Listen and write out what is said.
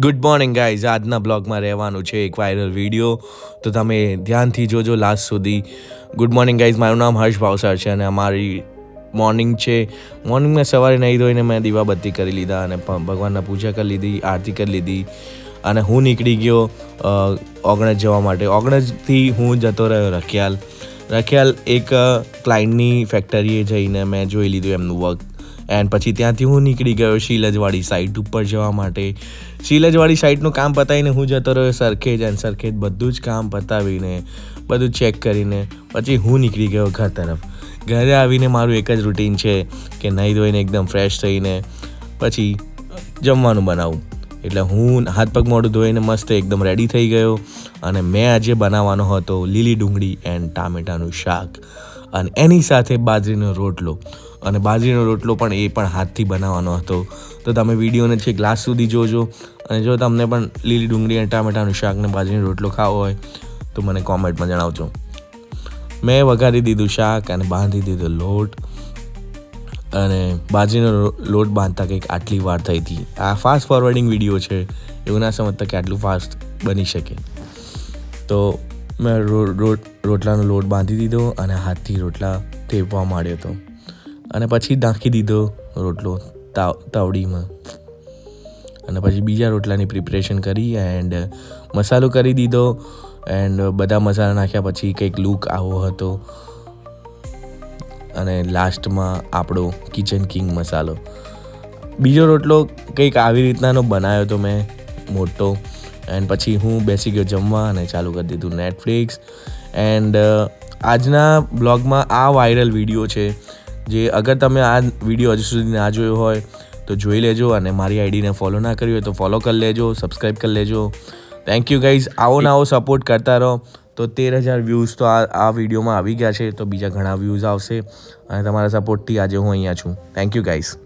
Good morning guys. આજના બ્લોગમાં રહેવાનું છે એક વાયરલ વિડીયો, તો તમે ધ્યાનથી જોજો લાસ્ટ સુધી. Good morning guys. મારું નામ હર્ષ ભાવસાર છે અને અમારી મોર્નિંગ છે. મોર્નિંગમાં સવારે નહીં ધોઈને મેં દીવાબત્તી કરી લીધા અને ભગવાનના પૂજા કરી લીધી, આરતી કરી લીધી અને હું નીકળી ગયો ઓગણજ જવા માટે. ઓગણજથી હું જતો રહ્યો રખિયાલ એક ક્લાયન્ટની ફેક્ટરીએ જઈને મેં જોઈ લીધું એમનું વર્ક. એન્ડ પછી ત્યાંથી હું નીકળી ગયો શીલજવાડી સાઇટ ઉપર જવા માટે. શીલજવાડી સાઇટનું કામ પતાવીને હું જતો રહ્યો સરખેજ બધું જ કામ પતાવીને બધું ચેક કરીને પછી હું નીકળી ગયો ઘર તરફ. ઘરે આવીને મારું એક જ રૂટીન છે કે નહીં ધોઈને એકદમ ફ્રેશ થઈને પછી જમવાનું બનાવું. એટલે હું હાથ પગ મોઢું ધોઈને મસ્ત એકદમ રેડી થઈ ગયો અને મેં આજે બનાવવાનો હતો લીલી ડુંગળી એન્ડ ટામેટાનું શાક અને એની સાથે બાજરીનો રોટલો. અને બાજરીનો રોટલો પણ એ પણ હાથથી બનાવવાનો હતો. તો તમે વિડીયોને છેક લાસ્ટ સુધી જોજો અને જો તમને પણ લીલી ડુંગળી અને ટામેટાનું શાક ને બાજરીનો રોટલો ખાવો હોય તો મને કોમેન્ટમાં જણાવજો. મેં વઘારી દીધું શાક અને બાંધી દીધો લોટ અને બાજરીનો લોટ બાંધતા કંઈક આટલી વાર થઈ હતી. આ ફાસ્ટ ફોરવર્ડિંગ વિડીયો છે, એવું ના સમજતા કે આટલું ફાસ્ટ બની શકે. તો મેં રોટલાનો લોટ બાંધી દીધો અને હાથથી રોટલા થેપવા માંડ્યો હતો અને પછી નાખી દીધો રોટલો તાવડીમાં અને પછી બીજા રોટલાની પ્રિપરેશન કરી એન્ડ મસાલો કરી દીધો. એન્ડ બધા મસાલા નાખ્યા પછી કંઈક લુક આવો હતો અને લાસ્ટમાં આપણો કિચન કિંગ મસાલો. બીજો રોટલો કંઈક આવી રીતનાનો બનાવ્યો હતો મેં મોટો. એન્ડ પછી હું બેસી ગયો જમવા અને ચાલુ કરી દીધું નેટફ્લિક્સ. એન્ડ આજના બ્લોગમાં આ વાયરલ વિડીયો છે જે અગર તમે આ વિડીયો હજુ સુધી ના જોયો હોય તો જોઈ લેજો અને મારી આઈડીને ફોલો ના કરી હોય તો ફોલો કરી લેજો, સબસ્ક્રાઈબ કરી લેજો. Thank you guys. આવો સપોર્ટ કરતા રહો. તો 13,000 વ્યૂઝ તો આ વિડીયોમાં આવી ગયા છે, તો બીજા ઘણા વ્યૂઝ આવશે અને તમારા સપોર્ટથી આજે હું અહીંયા છું. Thank you guys.